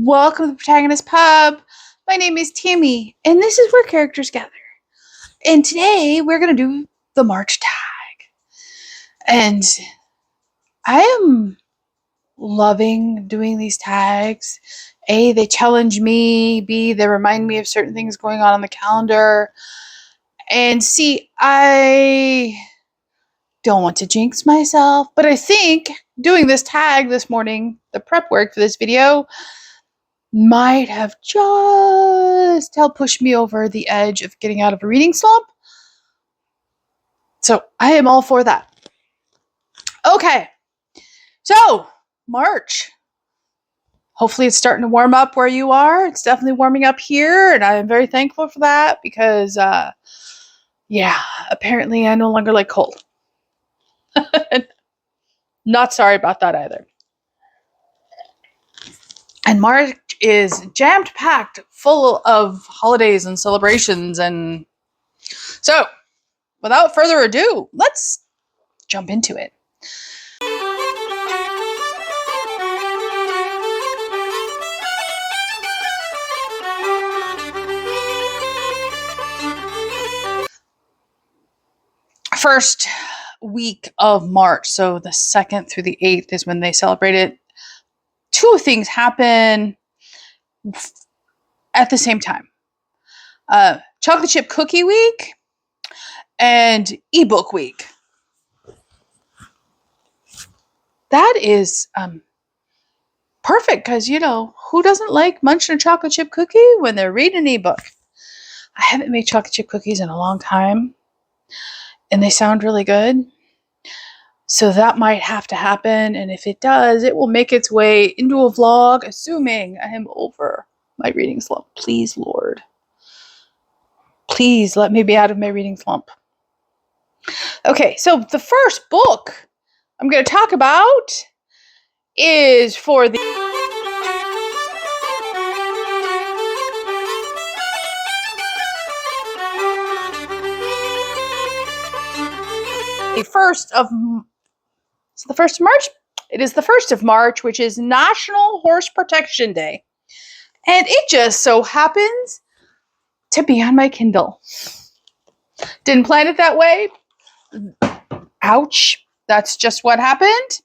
Welcome to the Protagonist Pub. My name is Tammy, and this is where characters gather. And today we're going to do the March tag. And I am loving doing these tags. A, they challenge me. B, they remind me of certain things going on the calendar. And C, I don't want to jinx myself, but I think doing this tag this morning, the prep work for this video, might have just helped push me over the edge of getting out of a reading slump. So I am all for that. Okay, so March. Hopefully it's starting to warm up where you are. It's definitely warming up here, and I am very thankful for that because, apparently I no longer like cold. Not sorry about that either. And March is jam-packed full of holidays and celebrations. And so, without further ado, let's jump into it. First week of March, so the 2nd through the 8th is when they celebrate it. Two things happen at the same time. Chocolate chip cookie week and ebook week. That is perfect because, who doesn't like munching a chocolate chip cookie when they're reading an ebook? I haven't made chocolate chip cookies in a long time, and they sound really good. So that might have to happen, and if it does, it will make its way into a vlog, assuming I am over my reading slump. Please, Lord. Please let me be out of my reading slump. Okay, so the first book I'm going to talk about is for the first of March. It is the 1st of March, which is National Horse Protection Day. And it just so happens to be on my Kindle. Didn't plan it that way. Ouch. That's just what happened.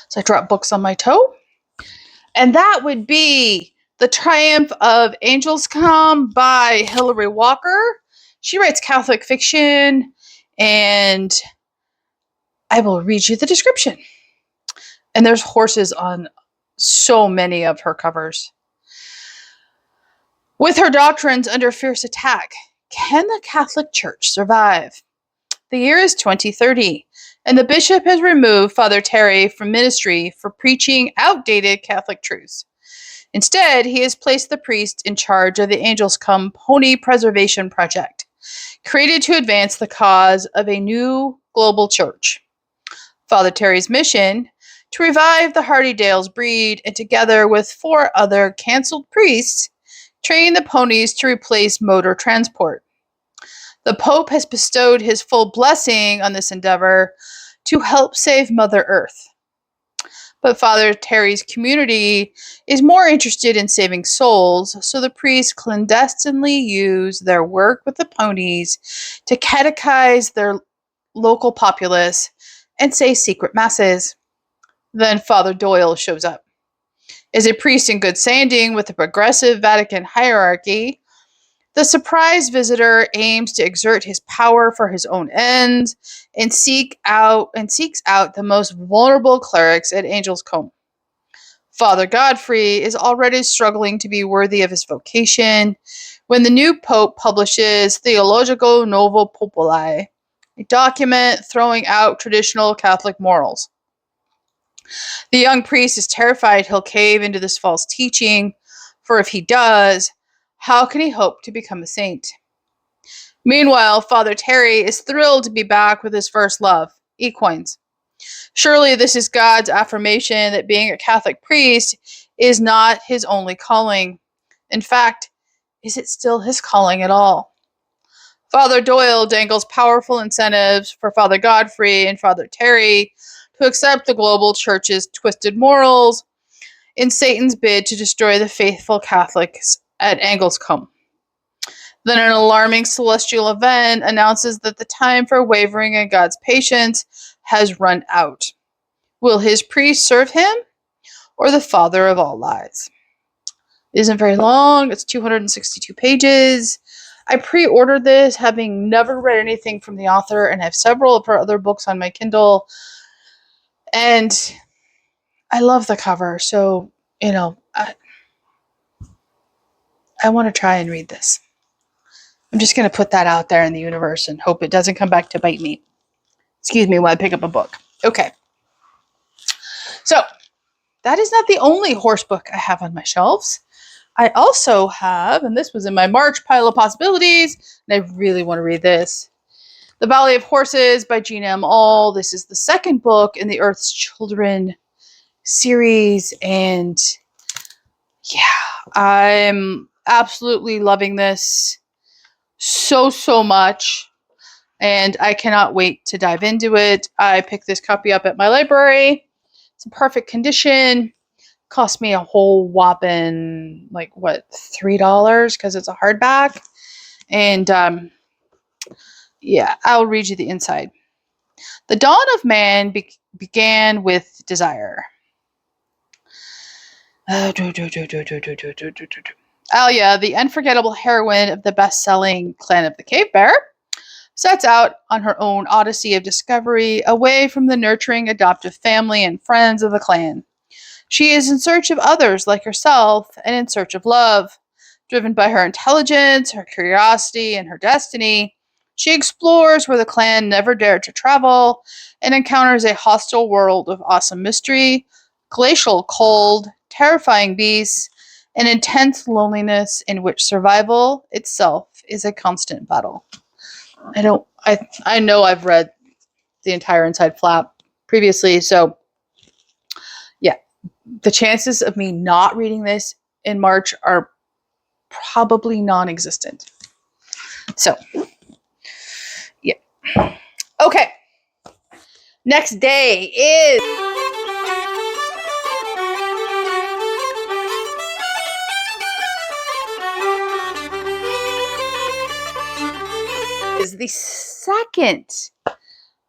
So I dropped books on my toe. And that would be The Triumph of Angels Come by Hilary Walker. She writes Catholic fiction, and I will read you the description. And there's horses on so many of her covers. With her doctrines under fierce attack, can the Catholic Church survive? The year is 2030, and the bishop has removed Father Terry from ministry for preaching outdated Catholic truths. Instead, he has placed the priest in charge of the Angels Come Pony Preservation Project, created to advance the cause of a new global church. Father Terry's mission: to revive the Hardydales breed and, together with 4 other canceled priests, train the ponies to replace motor transport. The Pope has bestowed his full blessing on this endeavor to help save Mother Earth. But Father Terry's community is more interested in saving souls, so the priests clandestinely use their work with the ponies to catechize their local populace and say secret masses. Then Father Doyle shows up. As a priest in good standing with the progressive Vatican hierarchy, the surprise visitor aims to exert his power for his own ends and seeks out the most vulnerable clerics at Angels Come. Father Godfrey is already struggling to be worthy of his vocation when the new Pope publishes Theologico Novo Populi, a document throwing out traditional Catholic morals. The young priest is terrified he'll cave into this false teaching, for if he does, how can he hope to become a saint? Meanwhile, Father Terry is thrilled to be back with his first love, equines. Surely this is God's affirmation that being a Catholic priest is not his only calling. In fact, is it still his calling at all? Father Doyle dangles powerful incentives for Father Godfrey and Father Terry to accept the global church's twisted morals in Satan's bid to destroy the faithful Catholics at Anglescombe. Then an alarming celestial event announces that the time for wavering in God's patience has run out. Will his priest serve him or the father of all lies? It isn't very long. It's 262 pages. I pre-ordered this, having never read anything from the author, and I have several of her other books on my Kindle. And I love the cover, so, I want to try and read this. I'm just going to put that out there in the universe and hope it doesn't come back to bite me. Excuse me while I pick up a book. Okay. So, that is not the only horse book I have on my shelves. I also have, and this was in my March pile of possibilities, and I really want to read this, The Valley of Horses by Gina M. All. This is the second book in the Earth's Children series, and yeah, I'm absolutely loving this so much, and I cannot wait to dive into it. I picked this copy up at my library. It's in perfect condition. Cost me a whole whopping, $3 because it's a hardback. And I'll read you the inside. The dawn of man began with desire. Alia, the unforgettable heroine of the best-selling Clan of the Cave Bear, sets out on her own odyssey of discovery away from the nurturing adoptive family and friends of the clan. She is in search of others like herself and in search of love. Driven by her intelligence, her curiosity, and her destiny, she explores where the clan never dared to travel and encounters a hostile world of awesome mystery, glacial cold, terrifying beasts, and intense loneliness in which survival itself is a constant battle. I know I've read the entire inside flap previously, so yeah, the chances of me not reading this in March are probably non-existent. So, yeah. Okay. Next day is the 2nd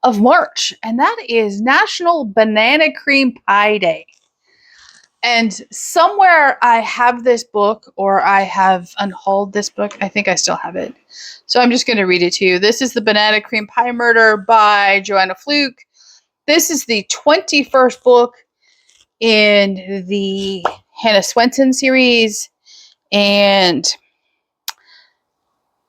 of March, and that is National Banana Cream Pie Day. And somewhere I have this book, or I have unhauled this book. I think I still have it. So I'm just going to read it to you. This is The Banana Cream Pie Murder by Joanna Fluke. This is the 21st book in the Hannah Swenson series. And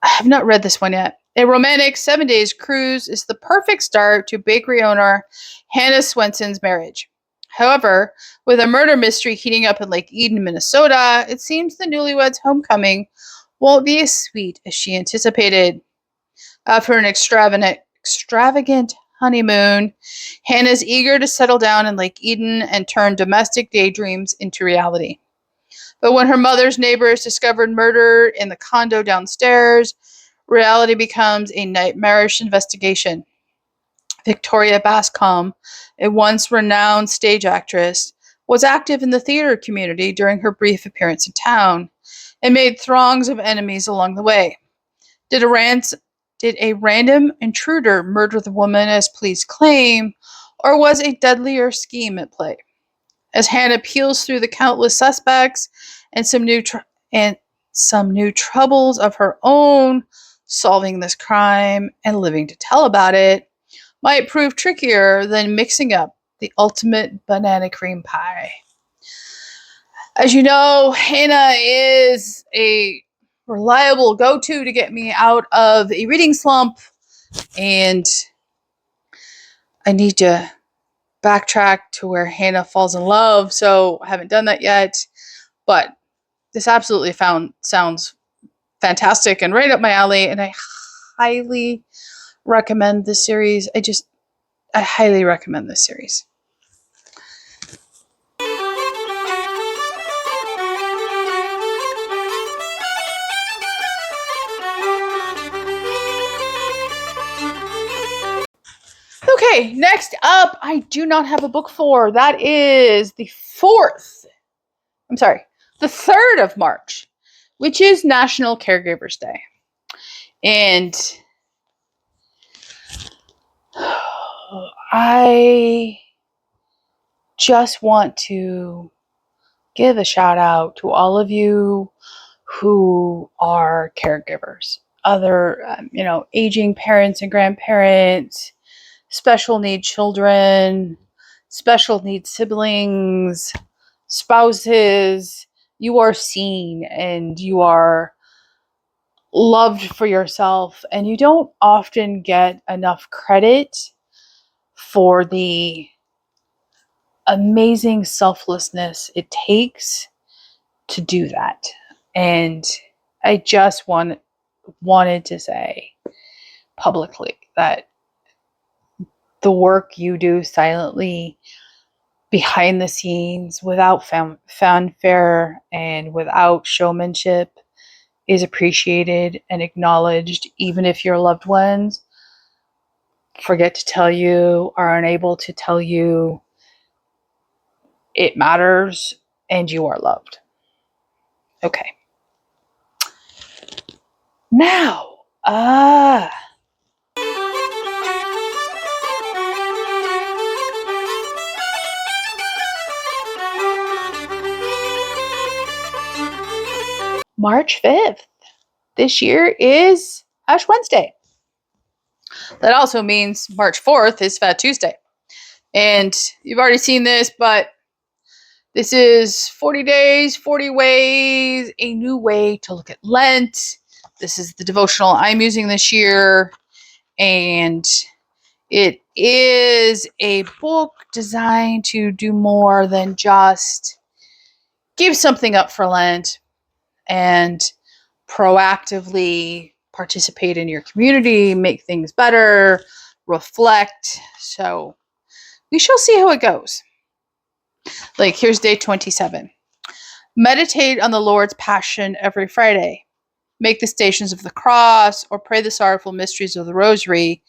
I have not read this one yet. A romantic 7 days cruise is the perfect start to bakery owner Hannah Swenson's marriage. However, with a murder mystery heating up in Lake Eden, Minnesota, it seems the newlyweds' homecoming won't be as sweet as she anticipated. After an extravagant honeymoon, Hannah's eager to settle down in Lake Eden and turn domestic daydreams into reality. But when her mother's neighbors discovered murder in the condo downstairs, reality becomes a nightmarish investigation. Victoria Bascom, a once renowned stage actress, was active in the theater community during her brief appearance in town and made throngs of enemies along the way. Did a random intruder murder the woman as police claim, or was a deadlier scheme at play? As Hannah peels through the countless suspects and some new troubles of her own, solving this crime and living to tell about it might prove trickier than mixing up the ultimate banana cream pie. As you know, Hannah is a reliable go-to to get me out of a reading slump, and I need to backtrack to where Hannah falls in love, so I haven't done that yet, but this absolutely sounds fantastic and right up my alley, and I highly recommend this series. I highly recommend this series. Okay, next up, I do not have a book for. That is the 4th I'm sorry, the 3rd of March, which is National Caregivers Day. And I just want to give a shout out to all of you who are caregivers, other, aging parents and grandparents, special needs children, special needs siblings, spouses. You are seen and you are loved for yourself, and you don't often get enough credit for the amazing selflessness it takes to do that. And I just wanted to say publicly that the work you do silently behind the scenes, without fanfare and without showmanship, is appreciated and acknowledged, even if your loved ones forget to tell you, are unable to tell you. It matters and you are loved. Okay. Now, March 5th. This year is Ash Wednesday. That also means March 4th is Fat Tuesday. And you've already seen this, but this is 40 days, 40 ways, a new way to look at Lent. This is the devotional I'm using this year. And it is a book designed to do more than just give something up for Lent and proactively participate in your community, make things better, reflect. So we shall see how it goes. Like, here's day 27. Meditate on the Lord's Passion every Friday. Make the Stations of the Cross or pray the sorrowful mysteries of the Rosary,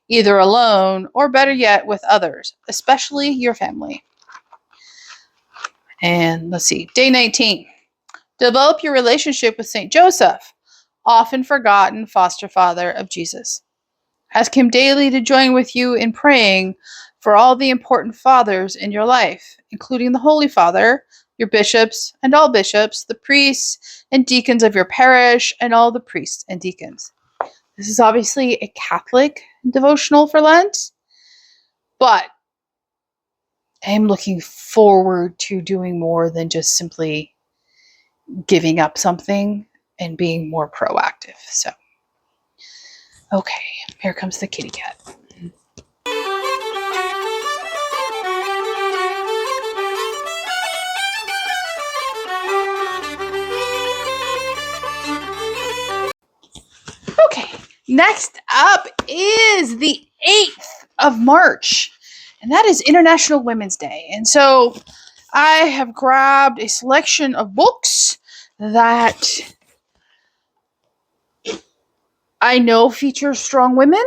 either alone or, better yet, with others, especially your family. And let's see, day 19. Develop your relationship with St. Joseph, often forgotten foster father of Jesus. Ask him daily to join with you in praying for all the important fathers in your life, including the Holy Father, your bishops and all bishops, the priests and deacons of your parish, and all the priests and deacons. This is obviously a Catholic devotional for Lent, but I am looking forward to doing more than just simply giving up something and being more proactive. So, okay, here comes the kitty cat. Okay, next up is the 8th of March, and that is International Women's Day. And so I have grabbed a selection of books that I know feature strong women,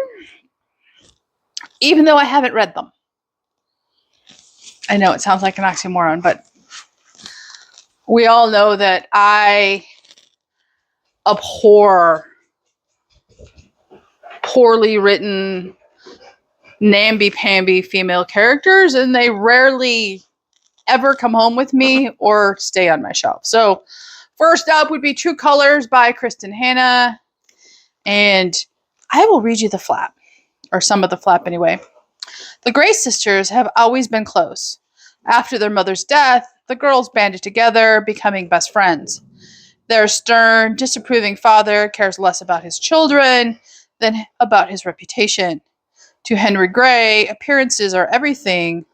even though I haven't read them. I know it sounds like an oxymoron, but we all know that I abhor poorly written, namby-pamby female characters, and they rarely ever come home with me or stay on my shelf. So first up would be True Colors by Kristen Hanna, and I will read you the flap, or some of the flap anyway. The Grace sisters have always been close. After their mother's death, the girls banded together, becoming best friends. Their stern, disapproving father cares less about his children than about his reputation. To Henry Gray, appearances are everything,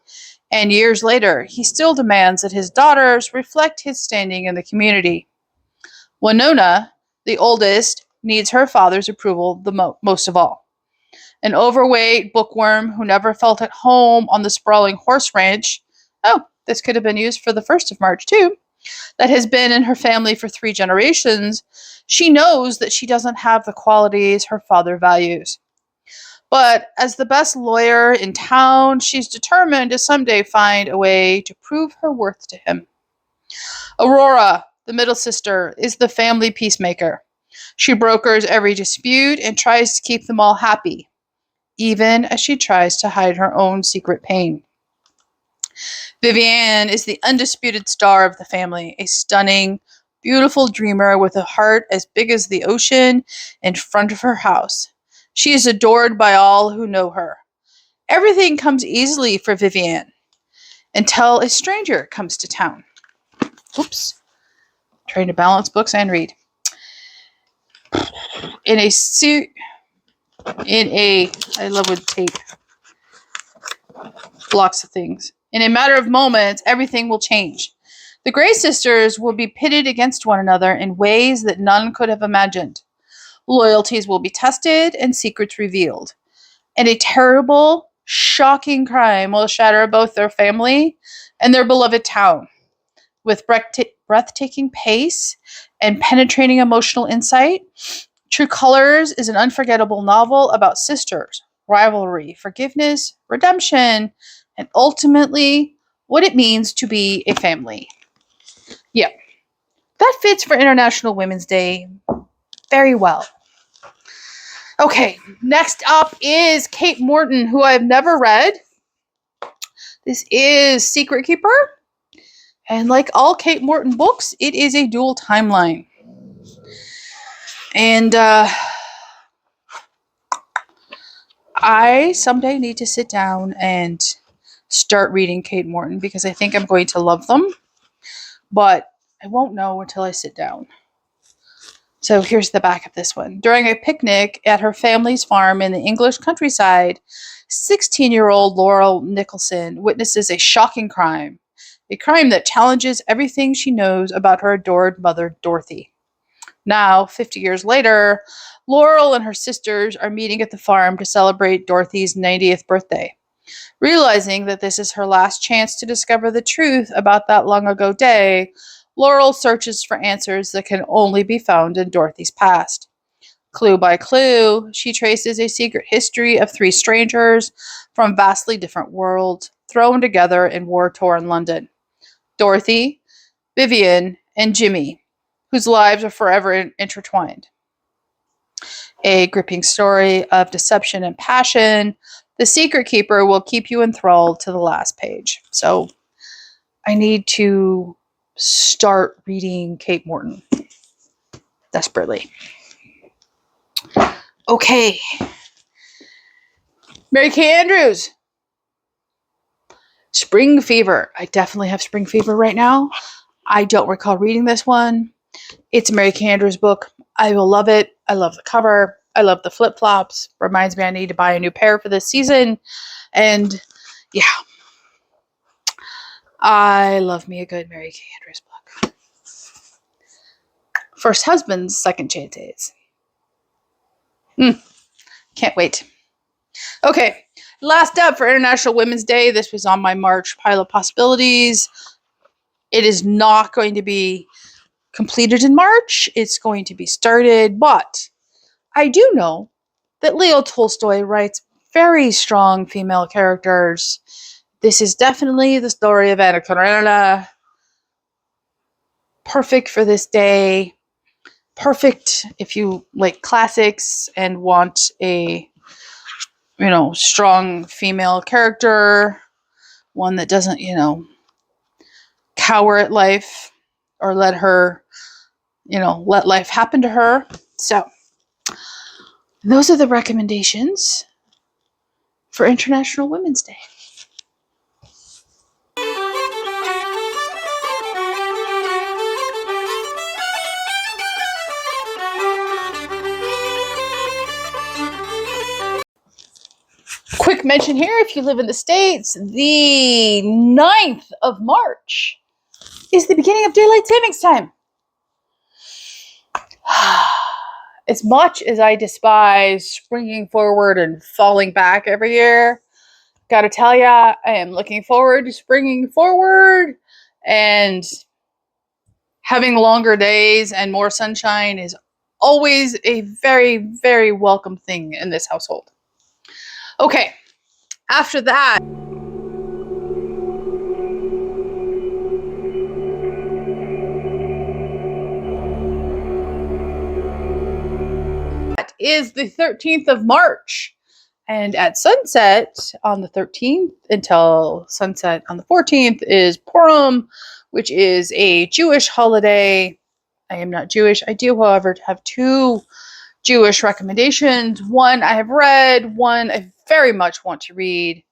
and years later, he still demands that his daughters reflect his standing in the community. Winona, the oldest, needs her father's approval the most of all. An overweight bookworm who never felt at home on the sprawling horse ranch, oh, this could have been used for the 1st of March too, that has been in her family for 3 generations, she knows that she doesn't have the qualities her father values. But as the best lawyer in town, she's determined to someday find a way to prove her worth to him. Aurora, the middle sister, is the family peacemaker. She brokers every dispute and tries to keep them all happy, even as she tries to hide her own secret pain. Vivienne is the undisputed star of the family, a stunning, beautiful dreamer with a heart as big as the ocean in front of her house. She is adored by all who know her. Everything comes easily for Vivienne until a stranger comes to town. Oops. Trying to balance books and read. I love when tape blocks of things. In a matter of moments, everything will change. The Grey sisters will be pitted against one another in ways that none could have imagined. Loyalties will be tested and secrets revealed. And a terrible, shocking crime will shatter both their family and their beloved town. With breathtaking pace and penetrating emotional insight, True Colors is an unforgettable novel about sisters, rivalry, forgiveness, redemption, and ultimately what it means to be a family. Yeah, that fits for International Women's Day very well. Okay, next up is Kate Morton, who I've never read. This is Secret Keeper. And like all Kate Morton books, it is a dual timeline. And I someday need to sit down and start reading Kate Morton because I think I'm going to love them. But I won't know until I sit down. So here's the back of this one. During a picnic at her family's farm in the English countryside, 16-year-old Laurel Nicholson witnesses a shocking crime. A crime that challenges everything she knows about her adored mother, Dorothy. Now, 50 years later, Laurel and her sisters are meeting at the farm to celebrate Dorothy's 90th birthday. Realizing that this is her last chance to discover the truth about that long ago day, Laurel searches for answers that can only be found in Dorothy's past. Clue by clue, she traces a secret history of three strangers from vastly different worlds thrown together in war-torn London. Dorothy, Vivienne, and Jimmy, whose lives are forever intertwined. A gripping story of deception and passion. The Secret Keeper will keep you enthralled to the last page. So I need to start reading Kate Morton desperately. Okay. Mary Kay Andrews. Spring Fever. I definitely have spring fever right now. I don't recall reading this one. It's a Mary Kay Andrews book. I will love it. I love the cover. I love the flip-flops. Reminds me I need to buy a new pair for this season. And yeah. I love me a good Mary Kay Andrews book. First husbands, second chances. Can't wait. Okay, last up for International Women's Day. This was on my March pile of possibilities. It is not going to be completed in March. It's going to be started, but I do know that Leo Tolstoy writes very strong female characters. This is definitely the story of Anna Karenina. Perfect for this day. Perfect if you like classics and want a, strong female character. One that doesn't, cower at life or let life happen to her. So those are the recommendations for International Women's Day. Quick mention here, if you live in the States, the 9th of March is the beginning of daylight savings time. As much as I despise springing forward and falling back every year, gotta tell ya, I am looking forward to springing forward, and having longer days and more sunshine is always a very, very welcome thing in this household. Okay, after that, is the 13th of March. And at sunset on the 13th until sunset on the 14th is Purim, which is a Jewish holiday. I am not Jewish. I do, however, have two Jewish recommendations. One I have read, one I very much want to read.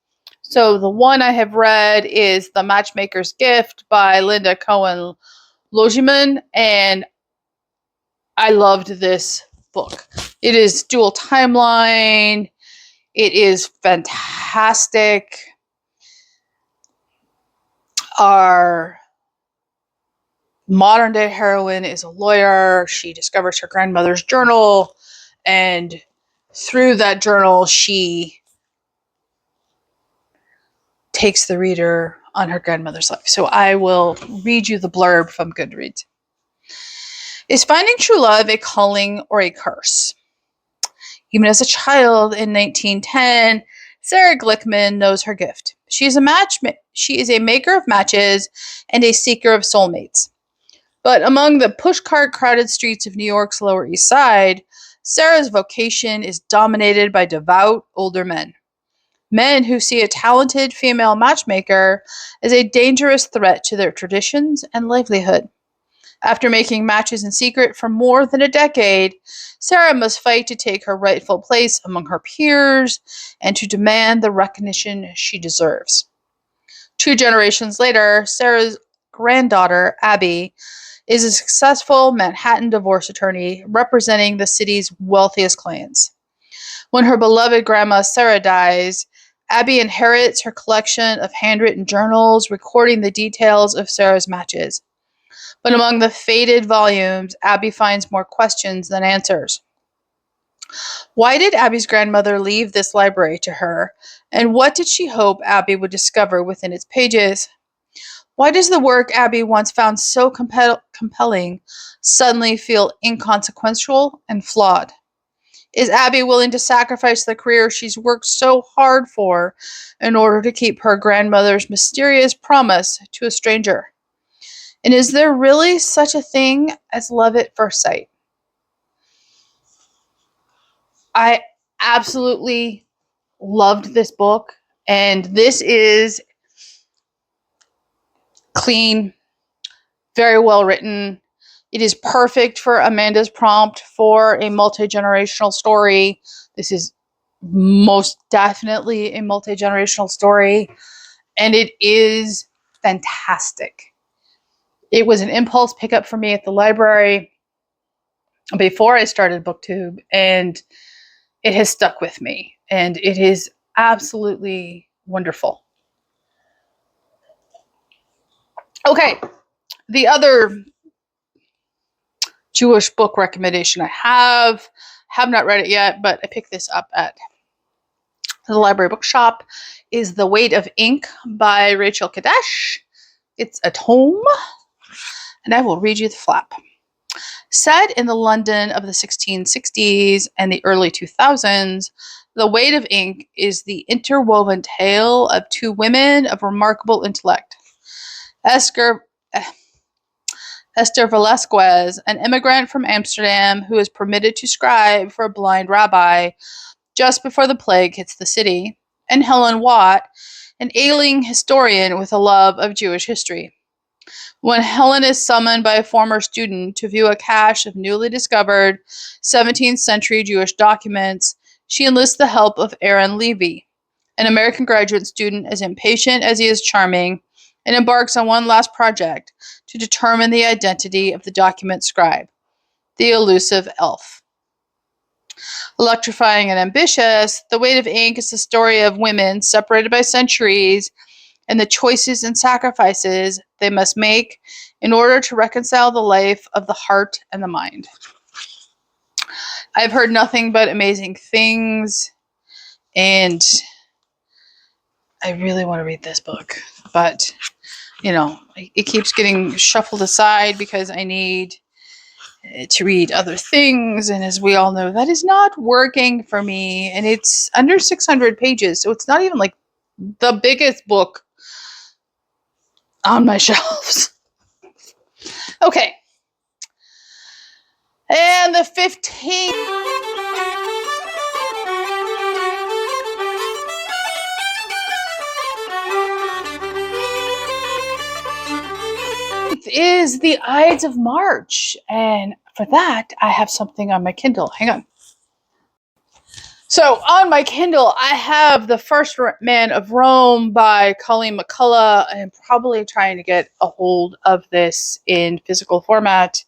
So the one I have read is The Matchmaker's Gift by Linda Cohen Logiman, and I loved this book. It is dual timeline. It is fantastic. Our modern day heroine is a lawyer. She discovers her grandmother's journal, and through that journal, she takes the reader on her grandmother's life. So I will read you the blurb from Goodreads. Is finding true love a calling or a curse? Even as a child in 1910, Sarah Glickman knows her gift. She is a maker of matches and a seeker of soulmates. But among the pushcart crowded streets of New York's Lower East Side, Sarah's vocation is dominated by devout older men. Men who see a talented female matchmaker as a dangerous threat to their traditions and livelihood. After making matches in secret for more than a decade, Sarah must fight to take her rightful place among her peers and to demand the recognition she deserves. 2 generations later, Sarah's granddaughter, Abby, is a successful Manhattan divorce attorney representing the city's wealthiest clients. When her beloved grandma Sarah dies, Abby inherits her collection of handwritten journals recording the details of Sarah's matches. But among the faded volumes, Abby finds more questions than answers. Why did Abby's grandmother leave this library to her, and what did she hope Abby would discover within its pages? Why does the work Abby once found so compelling suddenly feel inconsequential and flawed? Is Abby willing to sacrifice the career she's worked so hard for in order to keep her grandmother's mysterious promise to a stranger? And is there really such a thing as love at first sight? I absolutely loved this book, and this is clean, very well written. It is perfect for Amanda's prompt for a multi-generational story. This is most definitely a multi-generational story, and it is fantastic. It was an impulse pickup for me at the library before I started Booktube, and it has stuck with me, and it is absolutely wonderful. Okay, the other Jewish book recommendation I have not read it yet, but I picked this up at the library bookshop, is The Weight of Ink by Rachel Kadesh. It's a tome, and I will read you the flap. Set in the London of the 1660s and the early 2000s, The Weight of Ink is the interwoven tale of 2 women of remarkable intellect. Esther Velasquez, an immigrant from Amsterdam who is permitted to scribe for a blind rabbi just before the plague hits the city, and Helen Watt, an ailing historian with a love of Jewish history. When Helen is summoned by a former student to view a cache of newly discovered 17th century Jewish documents, she enlists the help of Aaron Levy, an American graduate student as impatient as he is charming, and embarks on one last project to determine the identity of the document scribe, the elusive elf. Electrifying and ambitious, The Weight of Ink is the story of women separated by centuries and the choices and sacrifices they must make in order to reconcile the life of the heart and the mind. I've heard nothing but amazing things, and I really want to read this book, but it keeps getting shuffled aside because I need to read other things, and as we all know, that is not working for me, and it's under 600 pages, so it's not even like the biggest book on my shelves. Okay. And the 15th is The Ides of March. And for that, I have something on my Kindle. Hang on. So on my Kindle, I have The First Man of Rome by Colleen McCullough. I'm probably trying to get a hold of this in physical format.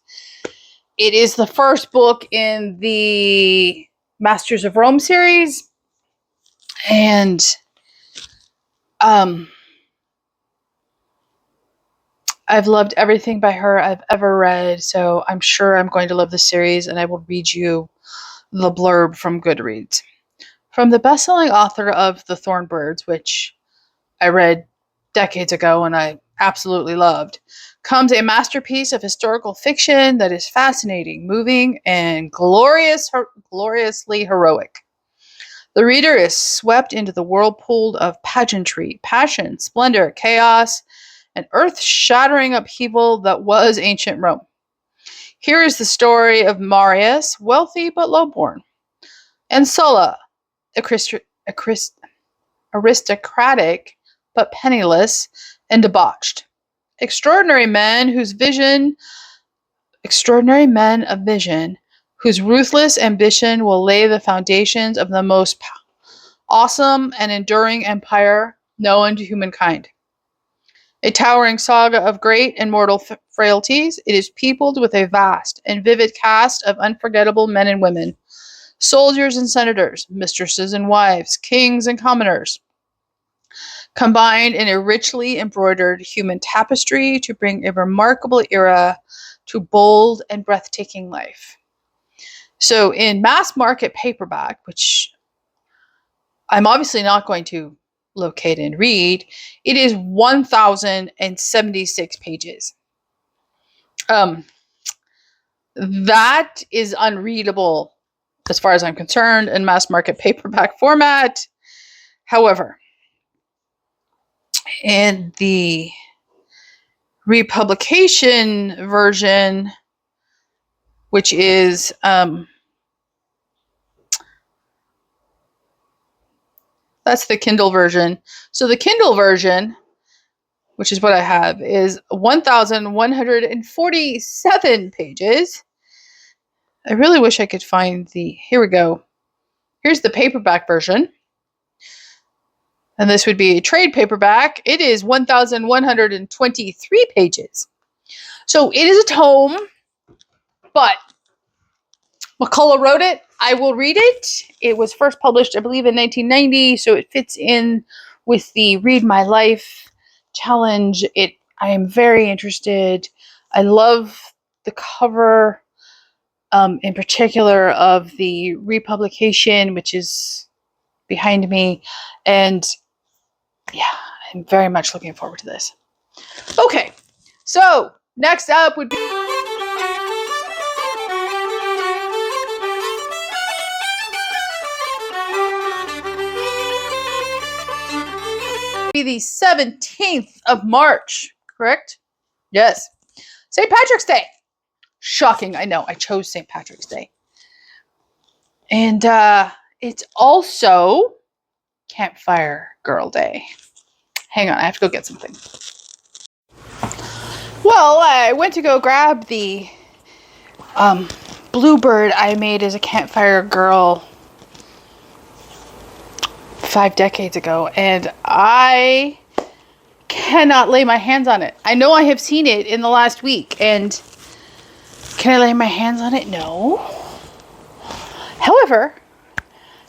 It is the first book in the Masters of Rome series. And I've loved everything by her I've ever read. So I'm sure I'm going to love the series, and I will read you the blurb from Goodreads. From the best-selling author of The Thornbirds, which I read decades ago and I absolutely loved, comes a masterpiece of historical fiction that is fascinating, moving, and gloriously heroic. The reader is swept into the whirlpool of pageantry, passion, splendor, chaos, and earth-shattering upheaval that was ancient Rome. Here is the story of Marius, wealthy but lowborn, and Sulla, aristocratic but penniless and debauched. Extraordinary men of vision, whose ruthless ambition will lay the foundations of the most awesome and enduring empire known to humankind. A towering saga of great and mortal frailties, it is peopled with a vast and vivid cast of unforgettable men and women, soldiers and senators, mistresses and wives, kings and commoners, combined in a richly embroidered human tapestry to bring a remarkable era to bold and breathtaking life. So in mass market paperback, which I'm obviously not going to locate and read, it is 1,076 pages. That is unreadable as far as I'm concerned in mass market paperback format. However, in the republication version, which is that's the Kindle version. So the Kindle version, which is what I have, is 1,147 pages. I really wish I could find here we go. Here's the paperback version. And this would be a trade paperback. It is 1,123 pages. So it is a tome, but McCullough wrote it. I will read it. It was first published, I believe, in 1990, so it fits in with the Read My Life challenge. I am very interested. I love the cover, in particular of the republication, which is behind me. And yeah, I'm very much looking forward to this. Okay, so next up would be the 17th of March, correct? Yes. St. Patrick's Day. Shocking, I know. I chose St. Patrick's Day. And it's also Campfire Girl Day. Hang on, I have to go get something. Well, I went to go grab the bluebird I made as a campfire girl 5 decades ago, and I cannot lay my hands on it. I know I have seen it in the last week, and can I lay my hands on it? No. However,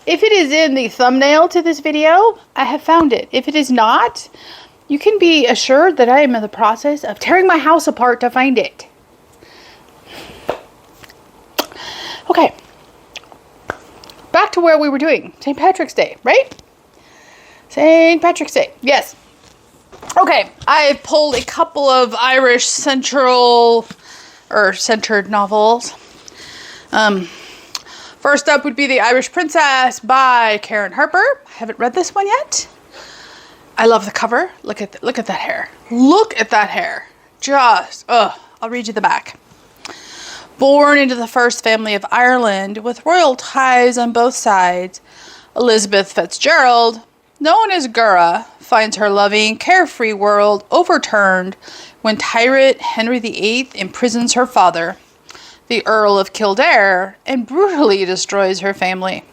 if it is in the thumbnail to this video, I have found it. If it is not, you can be assured that I am in the process of tearing my house apart to find it. Okay. Back to where we were doing. St. Patrick's Day, right? St. Patrick's Day. Yes. Okay. I pulled a couple of Irish centered novels. First up would be The Irish Princess by Karen Harper. I haven't read this one yet. I love the cover. Look at that hair. Look at that hair. I'll read you the back. Born into the first family of Ireland with royal ties on both sides, Elizabeth Fitzgerald, known as Gura, finds her loving, carefree world overturned when tyrant Henry VIII imprisons her father, the Earl of Kildare, and brutally destroys her family.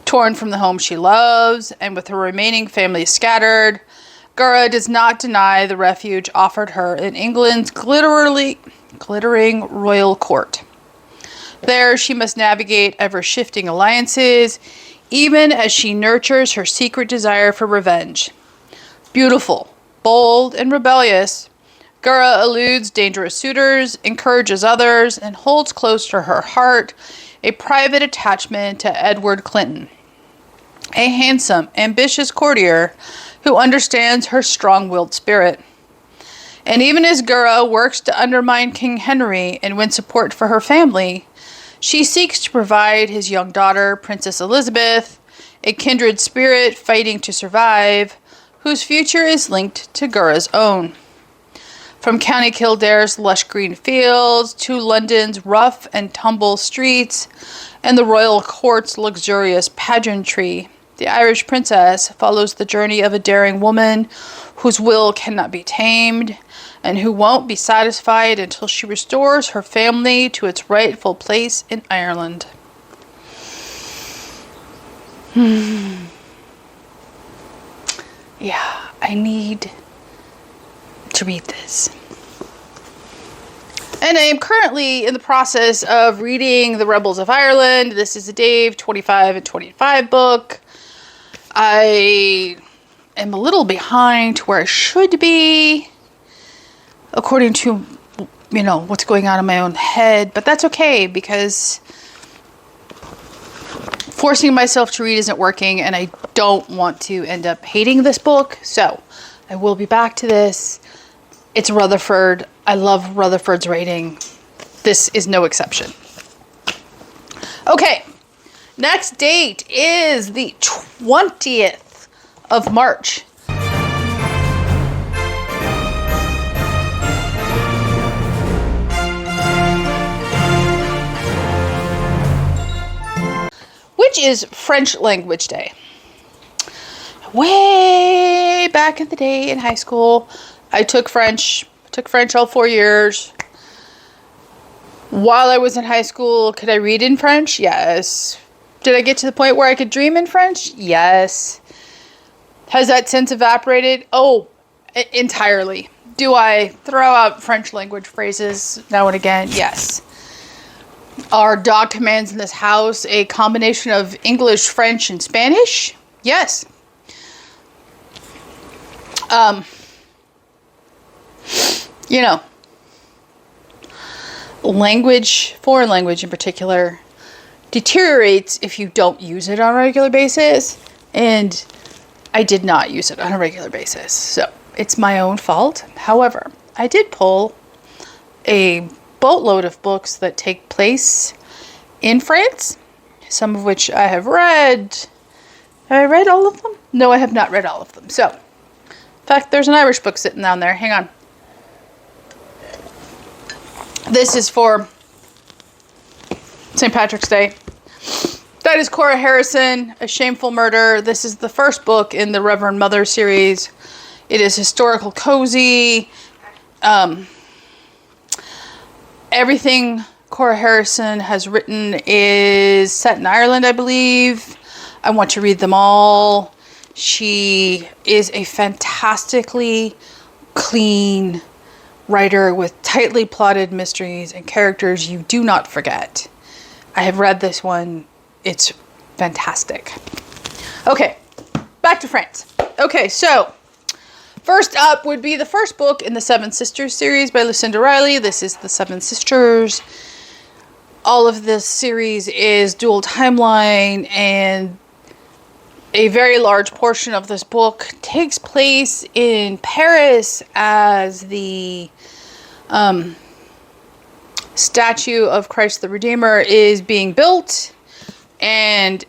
Torn from the home she loves, and with her remaining family scattered, Gura does not deny the refuge offered her in England's glittering royal court. There she must navigate ever-shifting alliances, even as she nurtures her secret desire for revenge. Beautiful, bold, and rebellious, Gura eludes dangerous suitors, encourages others, and holds close to her heart a private attachment to Edward Clinton, a handsome, ambitious courtier who understands her strong-willed spirit. And even as Gura works to undermine King Henry and win support for her family, she seeks to provide his young daughter, Princess Elizabeth, a kindred spirit fighting to survive, whose future is linked to Gura's own. From County Kildare's lush green fields to London's rough and tumble streets and the royal court's luxurious pageantry, the Irish princess follows the journey of a daring woman whose will cannot be tamed and who won't be satisfied until she restores her family to its rightful place in Ireland. Yeah, I need to read this. And I am currently in the process of reading The Rebels of Ireland. This is a Dave 25 and 25 book. I am a little behind to where I should be, according to, what's going on in my own head. But that's okay, because forcing myself to read isn't working, and I don't want to end up hating this book. So I will be back to this. It's Rutherford. I love Rutherford's writing. This is no exception. Okay, next date is the 20th of March. Which is French Language Day. Way back in the day in high school, I took French all 4 years. While I was in high school, could I read in French? Yes. Did I get to the point where I could dream in French? Yes. Has that since evaporated? Oh, entirely. Do I throw out French language phrases now and again? Yes. Are dog commands in this house a combination of English, French, and Spanish? Yes. Language, foreign language in particular, deteriorates if you don't use it on a regular basis. And I did not use it on a regular basis. So it's my own fault. However, I did pull a boatload of books that take place in France, some of which I have read. Have I read all of them? No, I have not read all of them. So, in fact, there's an Irish book sitting down there. Hang on. This is for St. Patrick's Day. That is Cora Harrison, A Shameful Murder. This is the first book in the Reverend Mother series. It is historical cozy. Everything Cora Harrison has written is set in Ireland, I believe. I want to read them all. She is a fantastically clean writer with tightly plotted mysteries and characters you do not forget. I have read this one. It's fantastic. Okay, back to France. Okay, so first up would be the first book in the Seven Sisters series by Lucinda Riley. This is The Seven Sisters. All of this series is dual timeline, and a very large portion of this book takes place in Paris as the statue of Christ the Redeemer is being built, and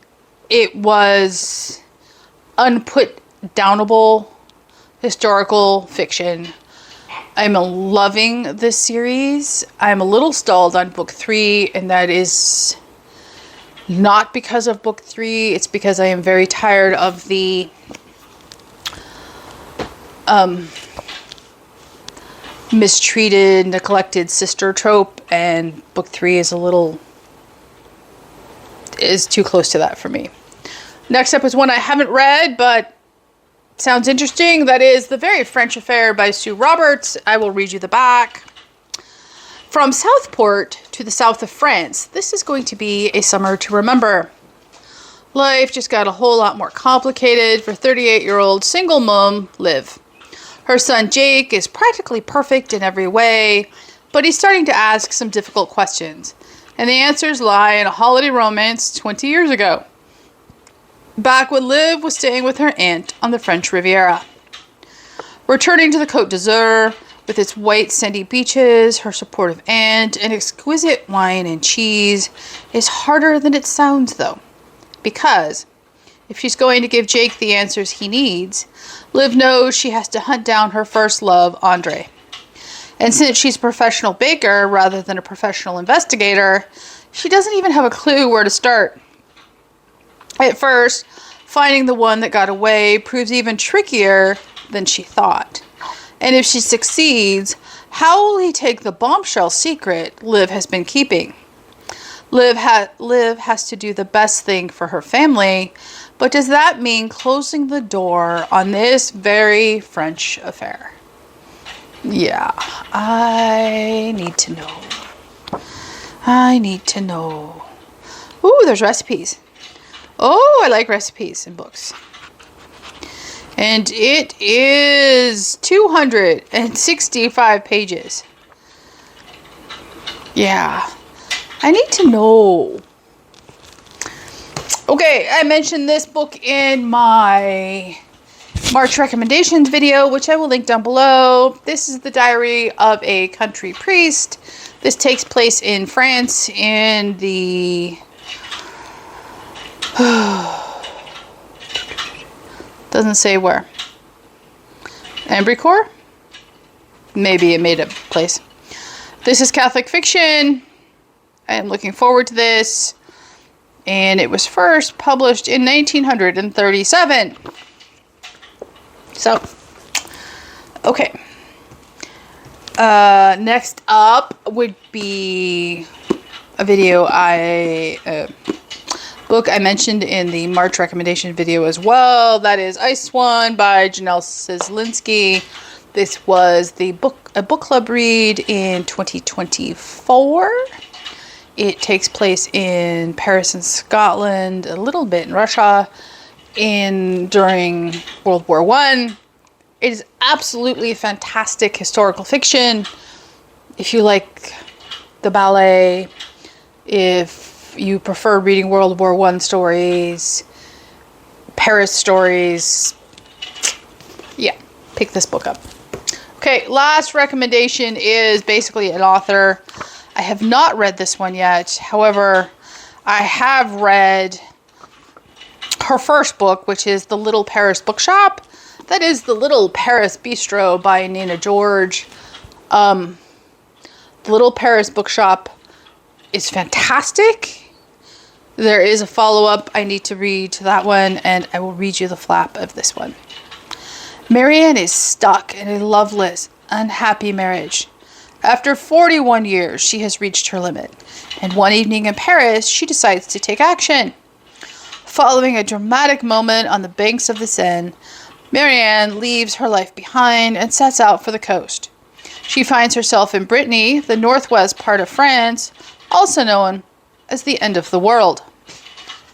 it was unput-downable historical fiction. I'm loving this series. I'm a little stalled on book 3, and that is not because of book 3. It's because I am very tired of the mistreated, neglected sister trope, and book 3 is too close to that for me. Next up is one I haven't read, but sounds interesting. That is The Very French Affair by Sue Roberts. I will read you the back. From Southport to the south of France, this is going to be a summer to remember. Life just got a whole lot more complicated for 38-year-old single mom Liv. Her son Jake is practically perfect in every way, but he's starting to ask some difficult questions, and the answers lie in a holiday romance 20 years ago, back when Liv was staying with her aunt on the French Riviera. Returning to the Côte d'Azur, with its white sandy beaches, her supportive aunt, and exquisite wine and cheese, is harder than it sounds though. Because if she's going to give Jake the answers he needs, Liv knows she has to hunt down her first love, Andre. And since she's a professional baker rather than a professional investigator, she doesn't even have a clue where to start. At first, finding the one that got away proves even trickier than she thought. And if she succeeds, how will he take the bombshell secret Liv has been keeping? Liv has to do the best thing for her family, but does that mean closing the door on this very French affair? Yeah, I need to know. Ooh, there's recipes. Oh, I like recipes in books. And it is 265 pages. Yeah, I need to know. Okay, I mentioned this book in my March recommendations video, which I will link down below. This is The Diary of a Country Priest. This takes place in France in the... doesn't say where. Ambricourt? Maybe a made-up place. This is Catholic fiction. I am looking forward to this. And it was first published in 1937. So, okay. Next up would be a video book I mentioned in the March recommendation video as well. That is Ice Swan by Janelle Sislinski. This was a book club read in 2024. It takes place in Paris and Scotland, a little bit in Russia, during World War I. It is absolutely fantastic historical fiction. If you like the ballet, if you prefer reading World War I stories, Paris stories, yeah, pick this book up. Okay, last recommendation is basically an author. I have not read this one yet. However, I have read her first book, which is The Little Paris Bookshop. That is The Little Paris Bistro by Nina George. The Little Paris Bookshop is fantastic. There is a follow-up I need to read to that one, and I will read you the flap of this one. Marianne is stuck in a loveless, unhappy marriage. After 41 years, she has reached her limit, and one evening in Paris, she decides to take action. Following a dramatic moment on the banks of the Seine, Marianne leaves her life behind and sets out for the coast. She finds herself in Brittany, the northwest part of France, also known as the end of the world.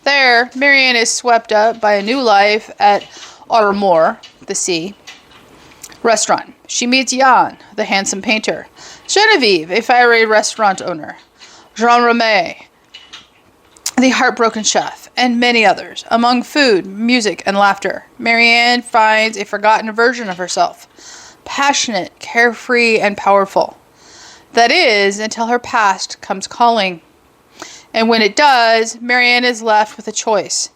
There, Marianne is swept up by a new life at Auremore, the sea, restaurant. She meets Jan, the handsome painter, Genevieve, a fiery restaurant owner, Jean Remy, the heartbroken chef, and many others. Among food, music, and laughter, Marianne finds a forgotten version of herself, passionate, carefree, and powerful. That is, until her past comes calling. And when it does, Marianne is left with a choice: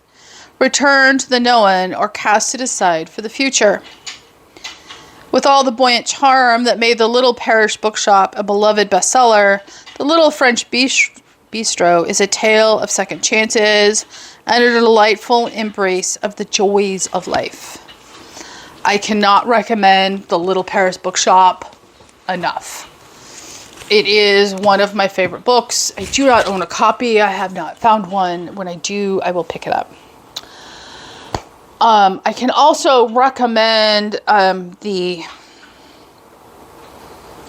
return to the known or cast it aside for the future. With all the buoyant charm that made The Little Paris Bookshop a beloved bestseller, The Little French Bistro is a tale of second chances and a delightful embrace of the joys of life. I cannot recommend the Little Paris Bookshop enough. It is one of my favorite books. I do not own a copy. I have not found one. When I do, I will pick it up. I can also recommend the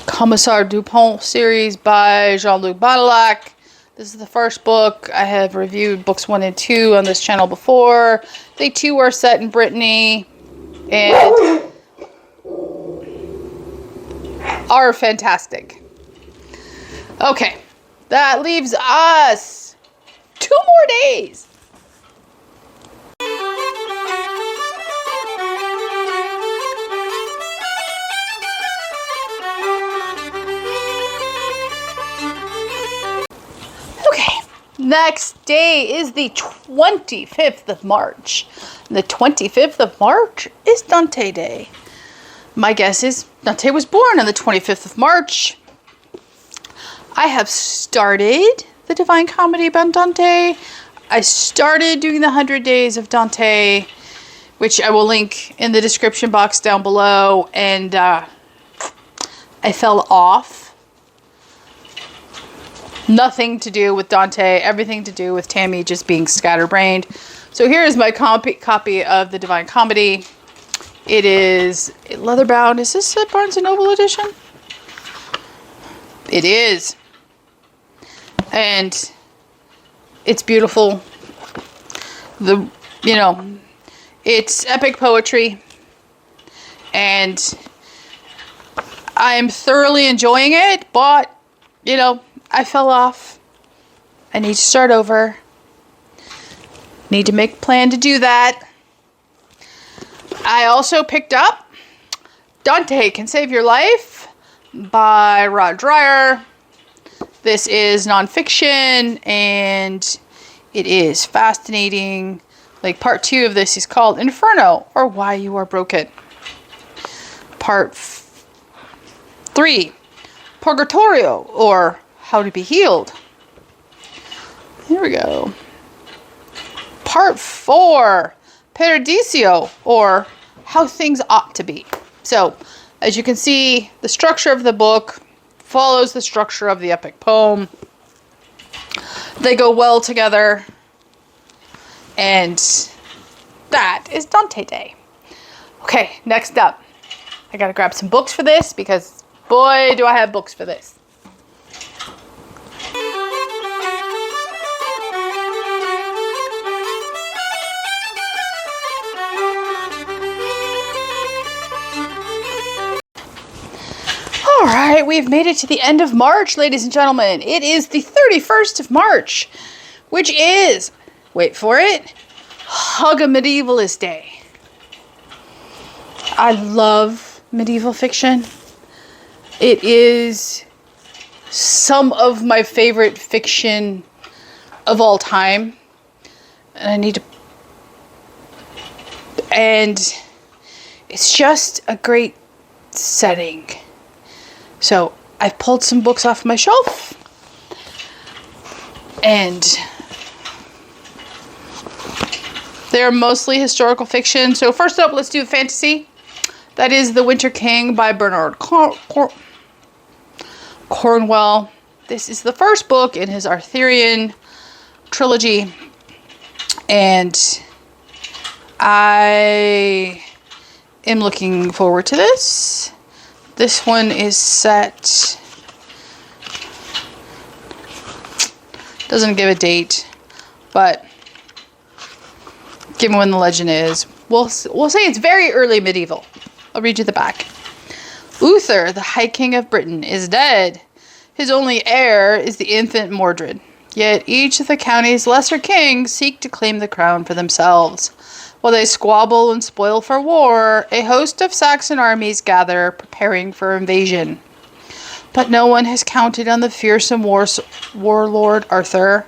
Commissaire Dupont series by Jean-Luc Baudelac. This is the first book. I have reviewed books 1 and 2 on this channel before. They too are set in Brittany and are fantastic. Okay, that leaves us 2 more days. Next day is the 25th of March. The 25th of March is Dante Day. My guess is Dante was born on the 25th of March. I have started the Divine Comedy about Dante. I started doing the 100 Days of Dante, which I will link in the description box down below. And I fell off. Nothing to do with Dante, everything to do with Tammy just being scatterbrained. So here is my copy of the Divine Comedy. It is leatherbound. Is this a Barnes & Noble edition? It is. And it's beautiful. It's epic poetry. And I am thoroughly enjoying it, but, I fell off. I need to start over. Need to make a plan to do that. I also picked up Dante Can Save Your Life by Rod Dreyer. This is nonfiction and it is fascinating. Like part 2 of this is called Inferno, or Why You Are Broken. Part 3, Purgatorio, or How to Be Healed. Here we go. Part 4, Paradiso, or How Things Ought to Be. So, as you can see, the structure of the book follows the structure of the epic poem. They go well together. And that is Dante Day. Okay, next up. I gotta grab some books for this because, boy, do I have books for this. Alright, we've made it to the end of March, ladies and gentlemen. It is the 31st of March, which is, wait for it, Hug a Medievalist Day. I love medieval fiction. It is some of my favorite fiction of all time. And it's just a great setting. So I've pulled some books off my shelf, and they're mostly historical fiction. So first up, let's do fantasy. That is The Winter King by Bernard Cornwell. This is the first book in his Arthurian trilogy, and I am looking forward to this. This one is set, doesn't give a date, but given when the legend is, we'll say it's very early medieval. I'll read you the back. Uther, the High King of Britain, is dead. His only heir is the infant Mordred. Yet each of the county's lesser kings seek to claim the crown for themselves. While they squabble and spoil for war, a host of Saxon armies gather, preparing for invasion. But no one has counted on the fearsome warlord Arthur,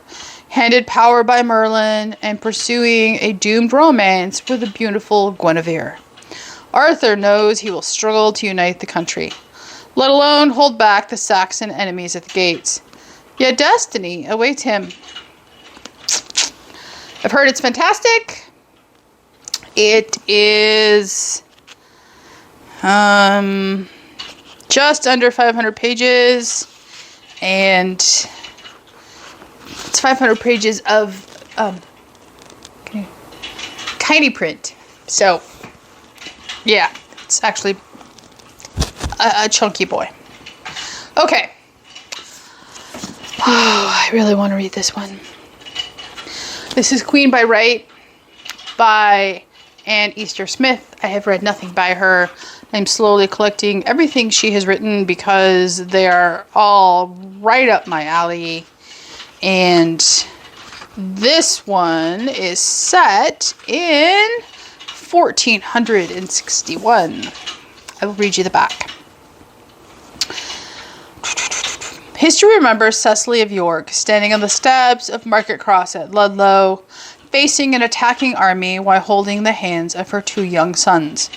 handed power by Merlin, and pursuing a doomed romance with the beautiful Guinevere. Arthur knows he will struggle to unite the country, let alone hold back the Saxon enemies at the gates. Yet destiny awaits him. I've heard it's fantastic. It is Just under 500 pages, and it's 500 pages of tiny print. So, yeah, it's actually a chunky boy. Okay. Oh, I really want to read this one. This is Queen by Right by Anne Easter Smith. I have read nothing by her. I'm slowly collecting everything she has written because they are all right up my alley. And this one is set in 1461. I will read you the back. History remembers Cecily of York standing on the steps of Market Cross at Ludlow, facing an attacking army while holding the hands of her 2 young sons.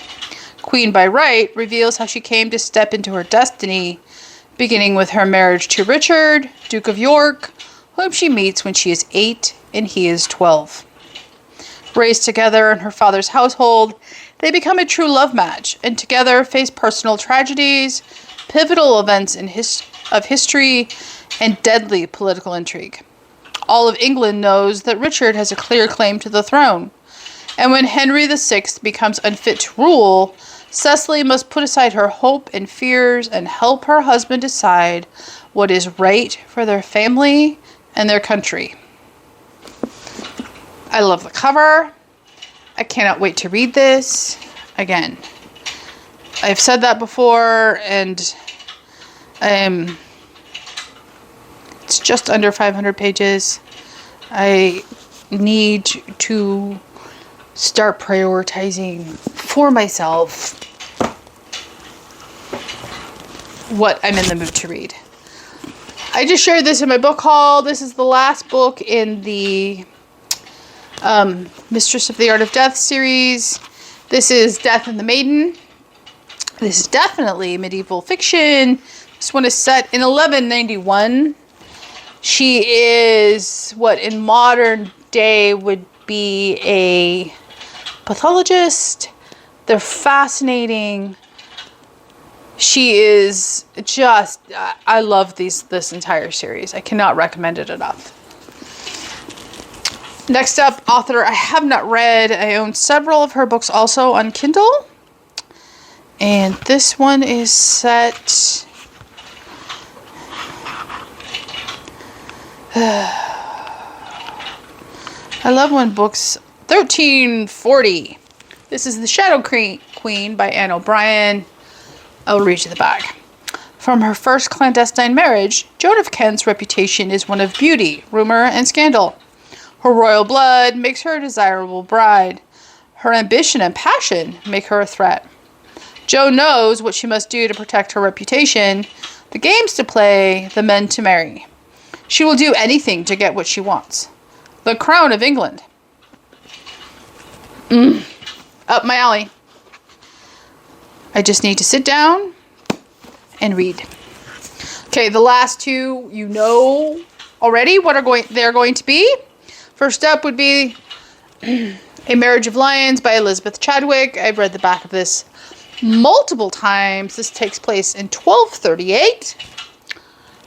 Queen by Right reveals how she came to step into her destiny, beginning with her marriage to Richard, Duke of York, whom she meets when she is 8 and he is 12. Raised together in her father's household, they become a true love match and together face personal tragedies, pivotal events of history, and deadly political intrigue. All of England knows that Richard has a clear claim to the throne, and when Henry VI becomes unfit to rule, Cecily must put aside her hope and fears and help her husband decide what is right for their family and their country. I love the cover. I cannot wait to read this. Again, I've said that before, and it's just under 500 pages. I need to start prioritizing for myself what I'm in the mood to read. I just shared this in my book haul. This is the last book in the Mistress of the Art of Death series. This is Death and the Maiden. This is definitely medieval fiction. This one is set in 1191. She is what in modern day would be a pathologist. They're fascinating. She is just, I love this entire series. I cannot recommend it enough. Next up, author I have not read. I own several of her books also on Kindle. And this one is set... I love when books... 1340. This is The Shadow Queen by Anne O'Brien. I will read you the back. From her first clandestine marriage, Joan of Kent's reputation is one of beauty, rumor, and scandal. Her royal blood makes her a desirable bride. Her ambition and passion make her a threat. Joan knows what she must do to protect her reputation, the games to play, the men to marry. She will do anything to get what she wants. The crown of England. Up my alley. I just need to sit down and read. Okay, the last two you know already what they're going to be. First up would be A Marriage of Lions by Elizabeth Chadwick. I've read the back of this multiple times. This takes place in 1238.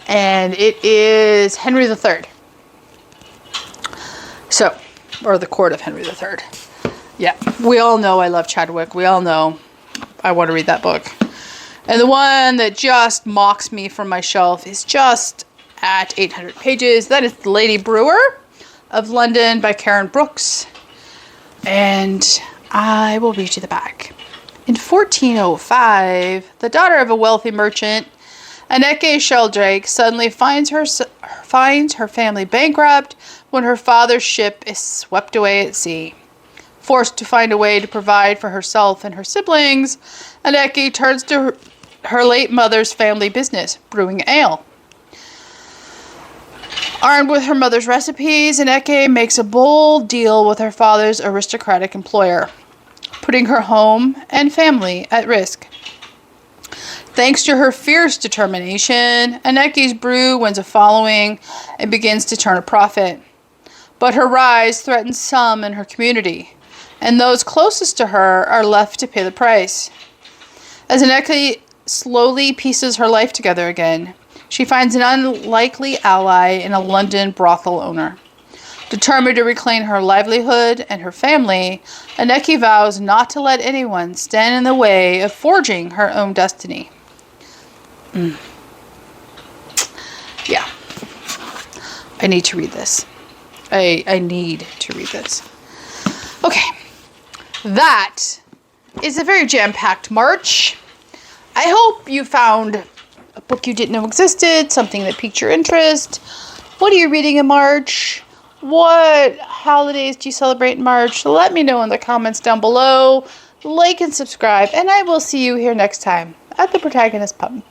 And it is Henry III. So, or the court of Henry III. Yeah, we all know I love Chadwick. We all know I want to read that book. And the one that just mocks me from my shelf is just at 800 pages. That is The Lady Brewer of London by Karen Brooks. And I will read you the back. In 1405, the daughter of a wealthy merchant, Anneke Sheldrake, suddenly finds her family bankrupt when her father's ship is swept away at sea. Forced to find a way to provide for herself and her siblings, Anneke turns to her late mother's family business, brewing ale. Armed with her mother's recipes, Anneke makes a bold deal with her father's aristocratic employer, putting her home and family at risk. Thanks to her fierce determination, Anneke's brew wins a following and begins to turn a profit. But her rise threatens some in her community, and those closest to her are left to pay the price. As Aneki slowly pieces her life together again, she finds an unlikely ally in a London brothel owner. Determined to reclaim her livelihood and her family, Aneki vows not to let anyone stand in the way of forging her own destiny. Yeah. I need to read this. I need to read this. Okay. That is a very jam-packed March. I hope you found a book you didn't know existed, something that piqued your interest. What are you reading in March? What holidays do you celebrate in March? Let me know in the comments down below. Like and subscribe, and I will see you here next time at the Protagonist Pub.